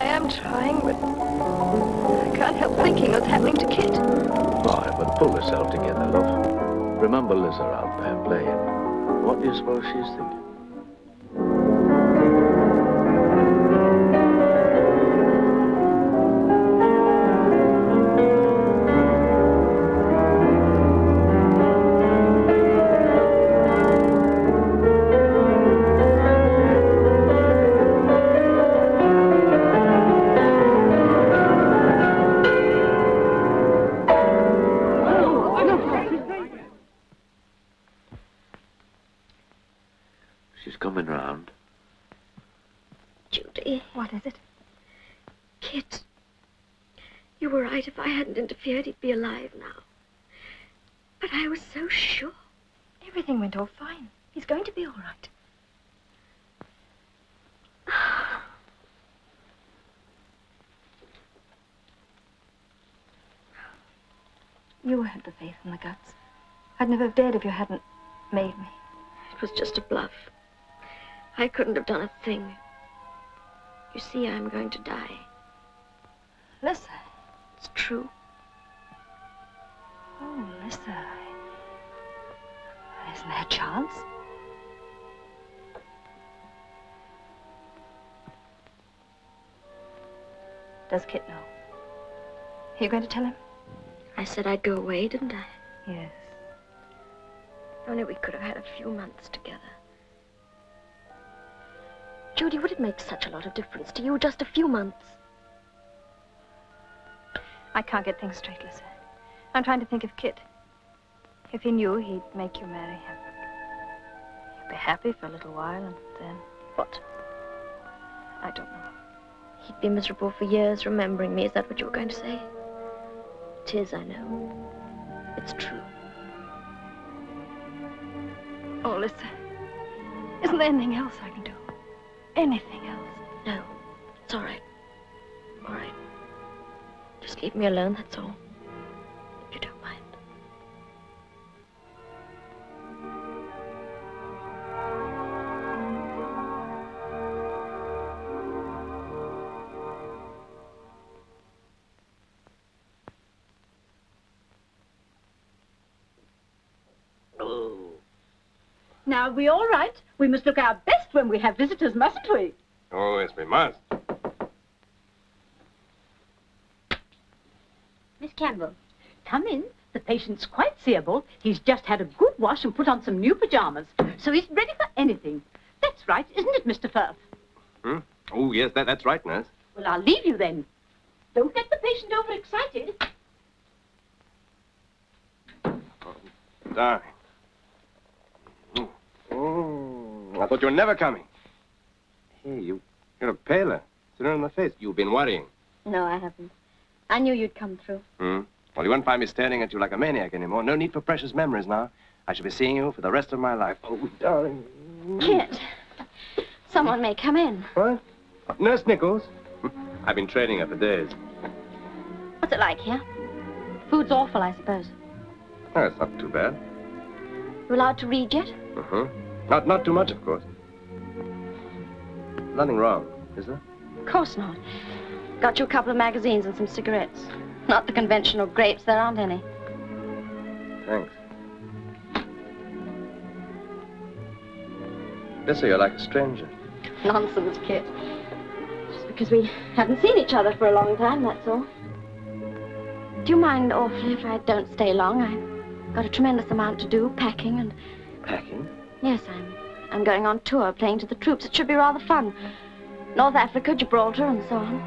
I am trying, but I can't help thinking what's happening to Kit. All right, but pull yourself together, love. Remember Lizzie out there playing. What do you suppose she's thinking? She's coming round. Judy. What is it? Kit. You were right. If I hadn't interfered, he'd be alive now. But I was so sure. Everything went all fine. He's going to be all right. You had the faith and the guts. I'd never have dared if you hadn't made me. It was just a bluff. I couldn't have done a thing. You see, I'm going to die. Lissa. It's true. Oh, Lissa. Isn't there a chance? Does Kit know? Are you going to tell him? I said I'd go away, didn't I? Yes. Only we could have had a few months together. Judy, would it make such a lot of difference to you, just a few months? I can't get things straight, Lissa. I'm trying to think of Kit. If he knew, he'd make you marry him. You'd be happy for a little while, and then... What? I don't know. He'd be miserable for years remembering me. Is that what you were going to say? It is, I know. It's true. Oh, Lissa. Isn't there anything else I can do? Anything else? No. It's all right. All right. Just leave me alone, that's all. If you don't mind. Now, are we all right? We must look our best when we have visitors, mustn't we? Oh, yes, we must. Miss Campbell, come in. The patient's quite seeable. He's just had a good wash and put on some new pajamas, so he's ready for anything. That's right, isn't it, Mr. Firth? Hmm? Oh, yes, that's right, nurse. Well, I'll leave you then. Don't get the patient overexcited. Oh, darling. Oh, I thought you were never coming. Hey, you're paler. Thinner in the face. You've been worrying. No, I haven't. I knew you'd come through. Hmm? Well, you won't find me staring at you like a maniac anymore. No need for precious memories now. I shall be seeing you for the rest of my life. Oh, darling. Kit, someone may come in. What? Nurse Nichols? I've been training her for days. What's it like here? Food's awful, I suppose. Oh, it's not too bad. You allowed to read yet? Uh-huh. Not too much, of course. Nothing wrong, is there? Of course not. Got you a couple of magazines and some cigarettes. Not the conventional grapes, there aren't any. Thanks. Lissa, you're like a stranger. Nonsense, Kit. Just because we haven't seen each other for a long time, that's all. Do you mind awfully if I don't stay long? I've got a tremendous amount to do, packing and... Packing? Yes, I'm going on tour, playing to the troops. It should be rather fun. North Africa, Gibraltar, and so on.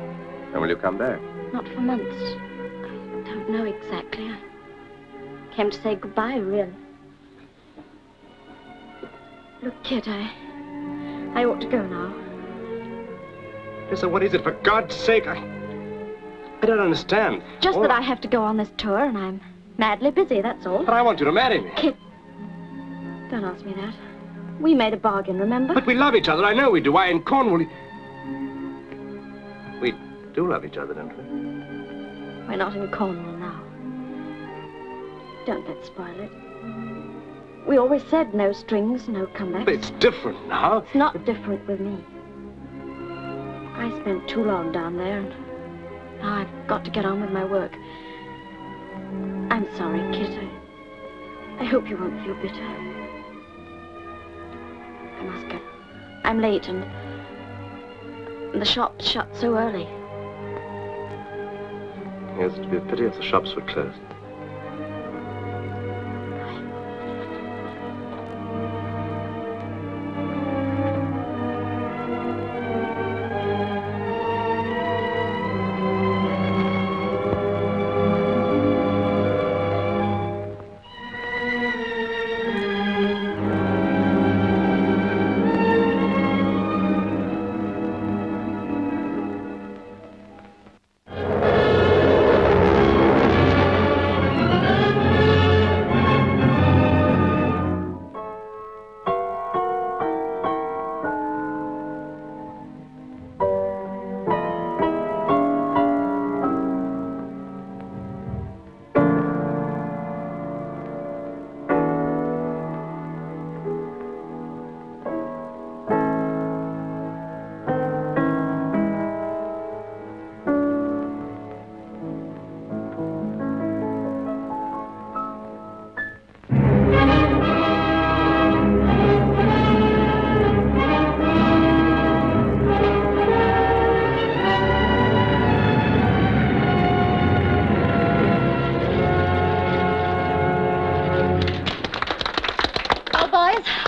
When will you come back? Not for months. I don't know exactly. I came to say goodbye, really. Look, Kit, I ought to go now. Lissa, what is it? For God's sake, I don't understand. Just that I have to go on this tour, and I'm madly busy, that's all. But I want you to marry me. Kit, don't ask me that. We made a bargain, remember? But we love each other. I know we do. Why, in Cornwall... We do love each other, don't we? We're not in Cornwall now. Don't let spoil it. We always said no strings, no comebacks. But it's different now. It's not different with me. I spent too long down there, and now I've got to get on with my work. I'm sorry, Kit. I hope you won't feel bitter. I must go. I'm late, and the shop's shut so early. Yes, it'd be a pity if the shops were closed.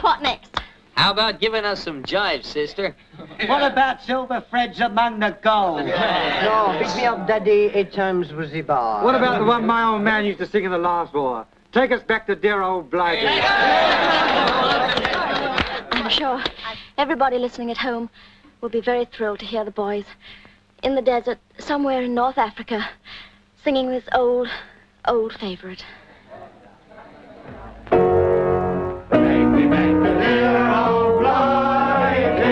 What next? How about giving us some jive, sister? What about silver threads among the gold? No, pick me up, Daddy. 8 times was the bar. What about the one my old man used to sing in the last war? Take us back to dear old Blighty. I'm sure everybody listening at home will be very thrilled to hear the boys in the desert somewhere in North Africa singing this old favorite. Take me back to dear old Blighty.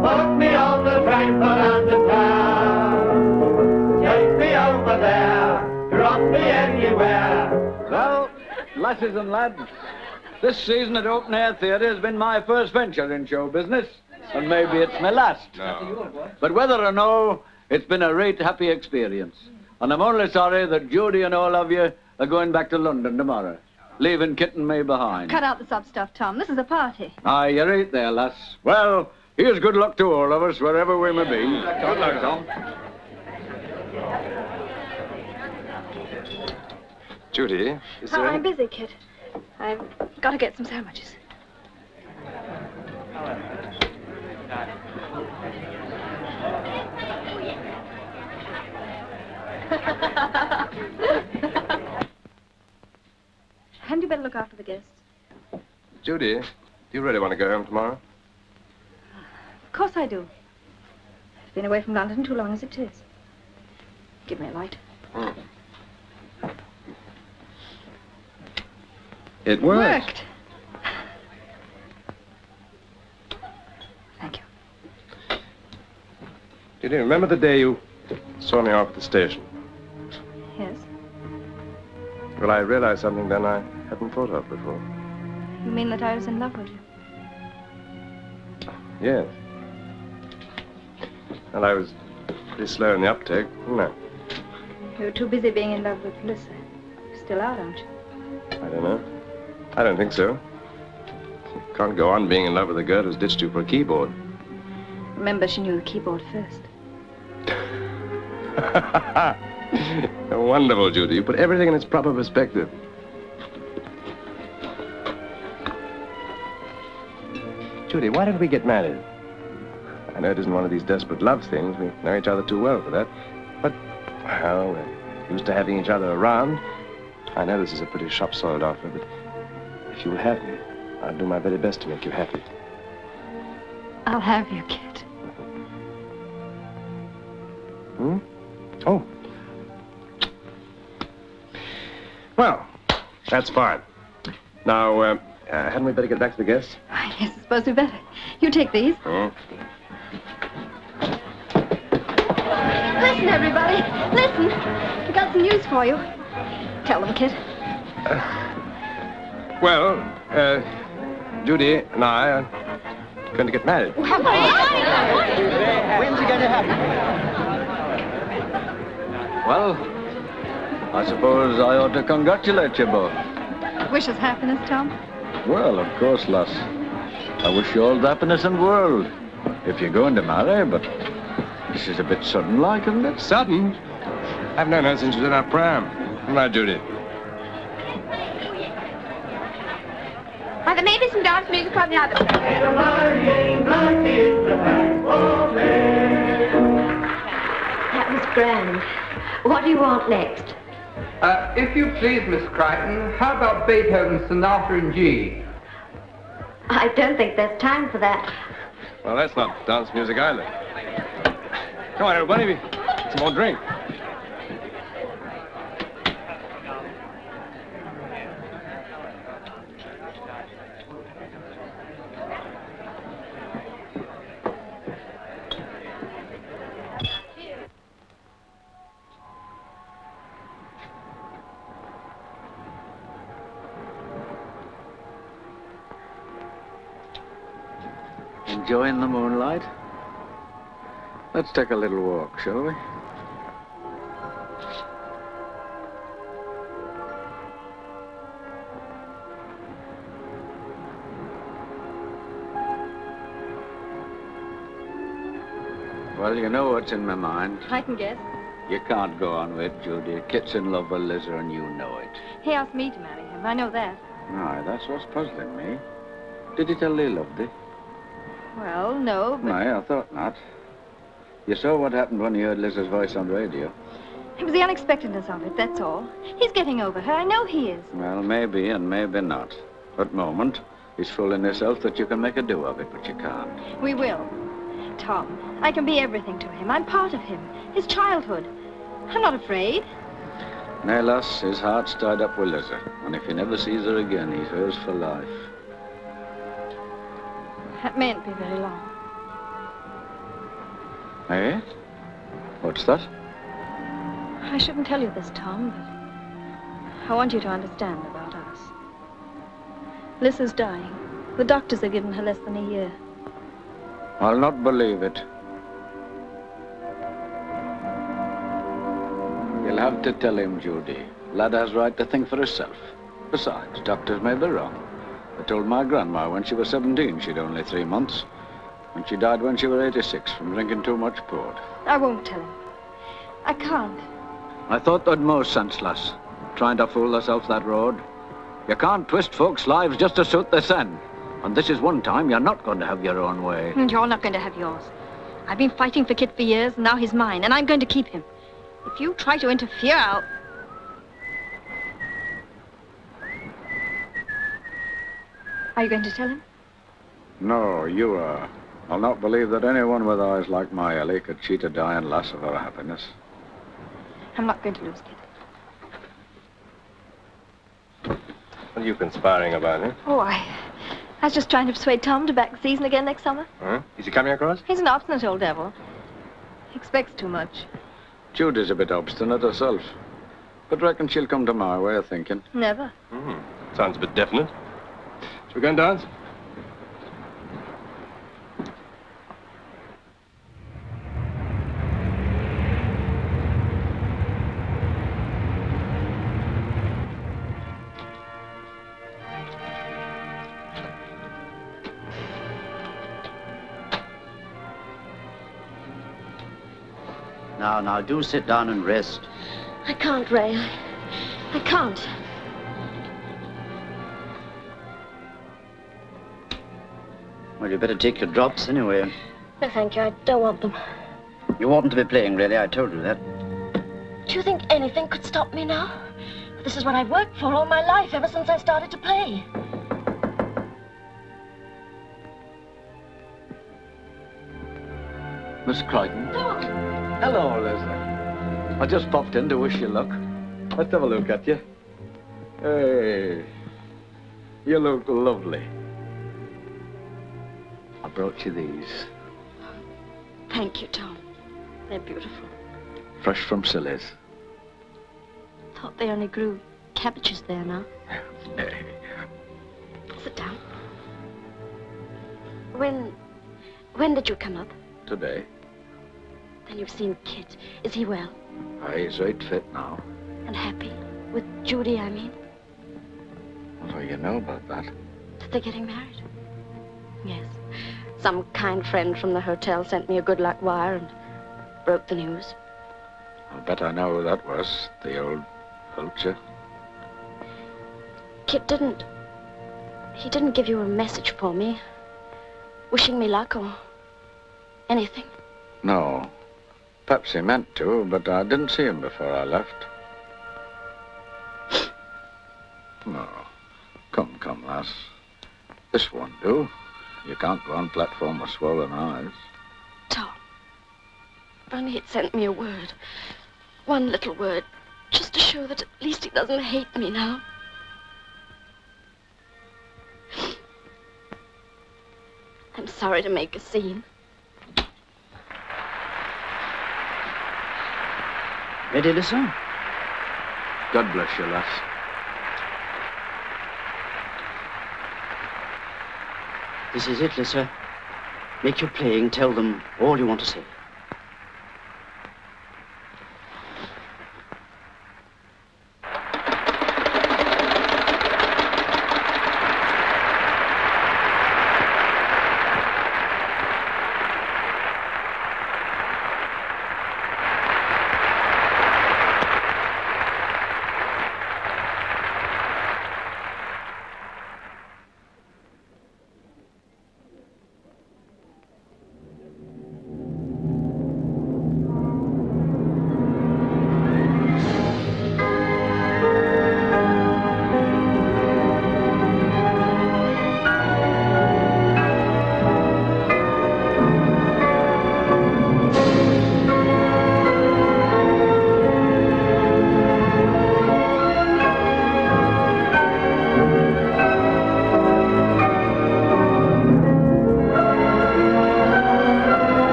Put me on the train for London town. Take me over there. Drop me anywhere. Well, lasses and lads, this season at Open Air Theatre has been my first venture in show business, and maybe it's my last. No. But whether or no, it's been a right happy experience. And I'm only sorry that Judy and all of you are going back to London tomorrow, leaving Kit and me behind. Cut out the sub stuff, Tom. This is a party. Aye, you're right there, lass. Well, here's good luck to all of us, wherever we may be. Good luck, Tom. Judy, is Oh, there I'm busy, Kit. I've got to get some sandwiches. Hadn't you better look after the guests? Judy, do you really want to go home tomorrow? Of course I do. I've been away from London too long as it is. Give me a light. It worked. Thank you. Judy, remember the day you saw me off at the station? Yes? Well, I realized something then I hadn't thought of before. You mean that I was in love with you? Yes. Well, I was pretty slow in the uptake, wasn't I? You were too busy being in love with Lissa. You're still out, aren't you? I don't know. I don't think so. You can't go on being in love with a girl who's ditched you for a keyboard. Remember, she knew the keyboard first. Wonderful, Judy. You put everything in its proper perspective. Judy, why don't we get married? I know it isn't one of these desperate love things. We know each other too well for that. But, well, we're used to having each other around. I know this is a pretty shop-soiled offer, but if you'll have me, I'll do my very best to make you happy. I'll have you, Kit. Hmm? Oh. Well, that's fine. Now, hadn't we better get back to the guests? Yes, I suppose we better. You take these. Hmm? Listen, everybody. Listen. I've got some news for you. Tell them, Kit. Well, Judy and I are going to get married. When's it going to happen? Well, I suppose I ought to congratulate you both. Wish us happiness, Tom? Well, of course, lass. I wish you all the happiness in the world. If you're going to marry, but this is a bit sudden-like, isn't it? Sudden? I've known her since she was in our pram. Right, Judy? Why, there may be some dance music on the other side. That was grand. What do you want next? If you please, Miss Crichton, how about Beethoven's Sonata in G? I don't think there's time for that. Well, that's not dance music either. Come on, everybody. Get some more drink. Enjoying the moonlight? Let's take a little walk, shall we? Well, you know what's in my mind. I can guess. You can't go on with Judy. Kit's in love with Liza, and you know it. He asked me to marry him. I know that. Aye, that's what's puzzling me. Did he tell you he loved thee? Well, no, but Aye, I thought not. You saw what happened when you heard Liza's voice on radio. it was the unexpectedness of it, that's all. He's getting over her. I know he is. Well, maybe and maybe not. At moment, he's fooling himself that you can make a do of it, but you can't. We will. Tom, I can be everything to him. I'm part of him. His childhood. I'm not afraid. Nay, lass, his heart's tied up with Liza, and if he never sees her again, he's hers for life. That mayn't be very long. Eh? What's that? I shouldn't tell you this, Tom, but I want you to understand about us. Lisa's dying. The doctors have given her less than a year. I'll not believe it. You'll have to tell him, Judy. Lad has right to think for herself. Besides, doctors may be wrong. I told my grandma when she was 17 she'd only 3 months. And she died when she was 86 from drinking too much port. I won't tell him. I can't. I thought they'd more sense, lass, trying to fool herself that road. You can't twist folks' lives just to suit the sen. And this is one time you're not going to have your own way. And you're not going to have yours. I've been fighting for Kit for years, and now he's mine, and I'm going to keep him. If you try to interfere, I'll... Are you going to tell him? No, you are. I'll not believe that anyone with eyes like my Ellie could cheat a dying lass of her happiness. I'm not going to lose Kit. What are you conspiring about, eh? Oh, I was just trying to persuade Tom to back the season again next summer. Huh? Is he coming across? He's an obstinate old devil. He expects too much. Judy's a bit obstinate herself. But reckon she'll come to my way of thinking. Never. Sounds a bit definite. Shall we go and dance? Now, do sit down and rest. I can't, Ray. I can't. Well, you better take your drops anyway. No, thank you. I don't want them. You oughtn't to be playing, really. I told you that. Do you think anything could stop me now? This is what I've worked for all my life, ever since I started to play. Miss Crichton. Tom! Hello, Leslie. I just popped in to wish you luck. Let's have a look at you. Hey, you look lovely. I brought you these. Thank you, Tom. They're beautiful. Fresh from Silly's. Thought they only grew cabbages there now. Hey. Sit down. When When did you come up? Today. Then you've seen Kit. Is he well? He's right fit now. And happy? With Judy, I mean? What do you know about that? That they're getting married? Yes. Some kind friend from the hotel sent me a good luck wire and broke the news. I'll bet I know who that was. The old vulture. Kit didn't. He didn't give you a message for me, wishing me luck or anything. No. Perhaps he meant to, but I didn't see him before I left. No. Come, lass. This won't do. You can't go on platform with swollen eyes. Tom, if only he'd sent me a word. One little word, just to show that at least he doesn't hate me now. I'm sorry to make a scene. Ready, listen? God bless you, lass. This is it, Lissa. Make your playing, tell them all you want to say.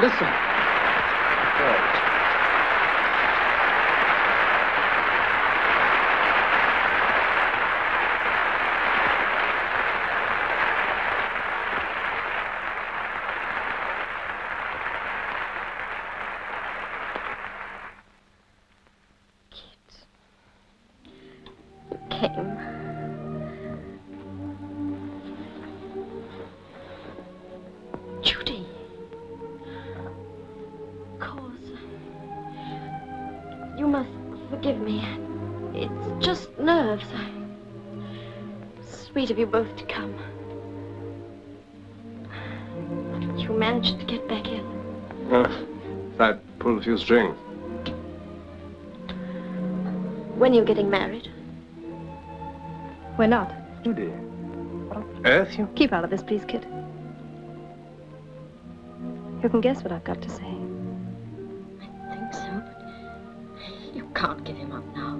listen. Came. Judy. Of course. You must forgive me. It's just nerves. Sweet of you both to come. You managed to get back in. I pulled a few strings. When are you getting married? We're not. Judy, what on earth you... Keep out of this, please, kid. You can guess what I've got to say. I think so, but you can't give him up now.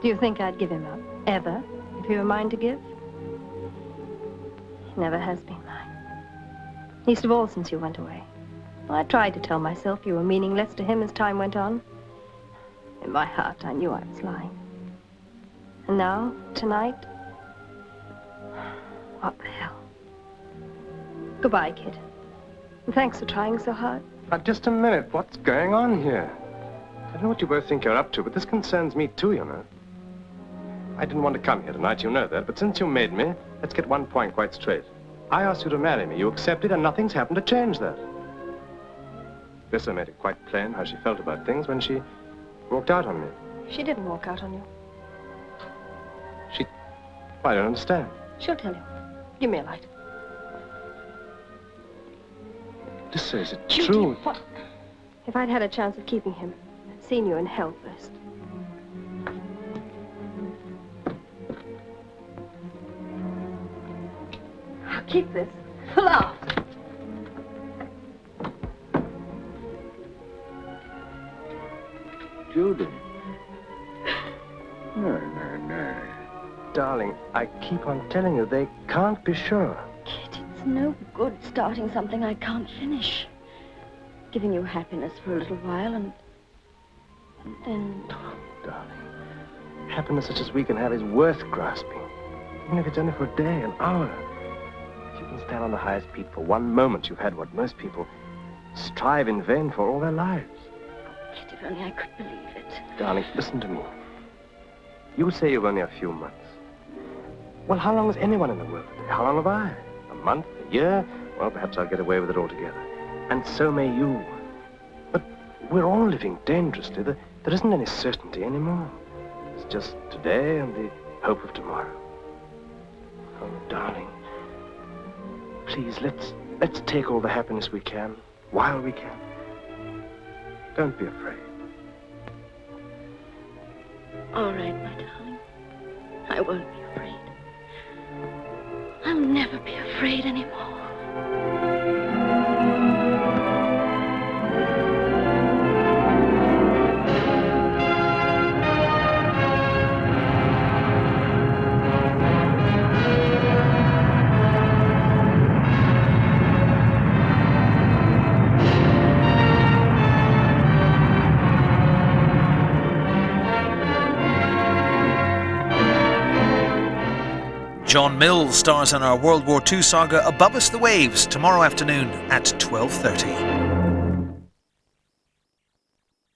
Do you think I'd give him up, ever, if he were mine to give? He never has been mine. Least of all since you went away. Well, I tried to tell myself you were meaningless to him as time went on. In my heart, I knew I was lying. And now, tonight, what the hell? Goodbye, kid. And thanks for trying so hard. Just a minute. What's going on here? I don't know what you both think you're up to, but this concerns me too, you know. I didn't want to come here tonight, you know that, but since you made me, let's get one point quite straight. I asked you to marry me. You accepted, and nothing's happened to change that. Lissa made it quite plain how she felt about things when she walked out on me. She didn't walk out on you. I don't understand. She'll tell you. Give me a light. Lissa, is it Judy, true? What? If I'd had a chance of keeping him, I'd seen you in hell first. I'll keep this. For laughs. Judy. No. Darling, I keep on telling you, they can't be sure. Kid, it's no good starting something I can't finish. Giving you happiness for a little while and then... Oh, darling, happiness such as we can have is worth grasping. Even if it's only for a day, an hour. If you can stand on the highest peak for one moment, you've had what most people strive in vain for all their lives. Kid, if only I could believe it. Darling, listen to me. You say you've only a few months. Well, how long has anyone in the world? How long have I? A month? A year? Well, perhaps I'll get away with it altogether. And so may you. But we're all living dangerously. There isn't any certainty anymore. It's just today and the hope of tomorrow. Oh, darling. Please, let's take all the happiness we can, while we can. Don't be afraid. All right, my darling. I won't be afraid. I'll never be afraid anymore. John Mills stars in our World War II saga Above Us the Waves tomorrow afternoon at 12:30.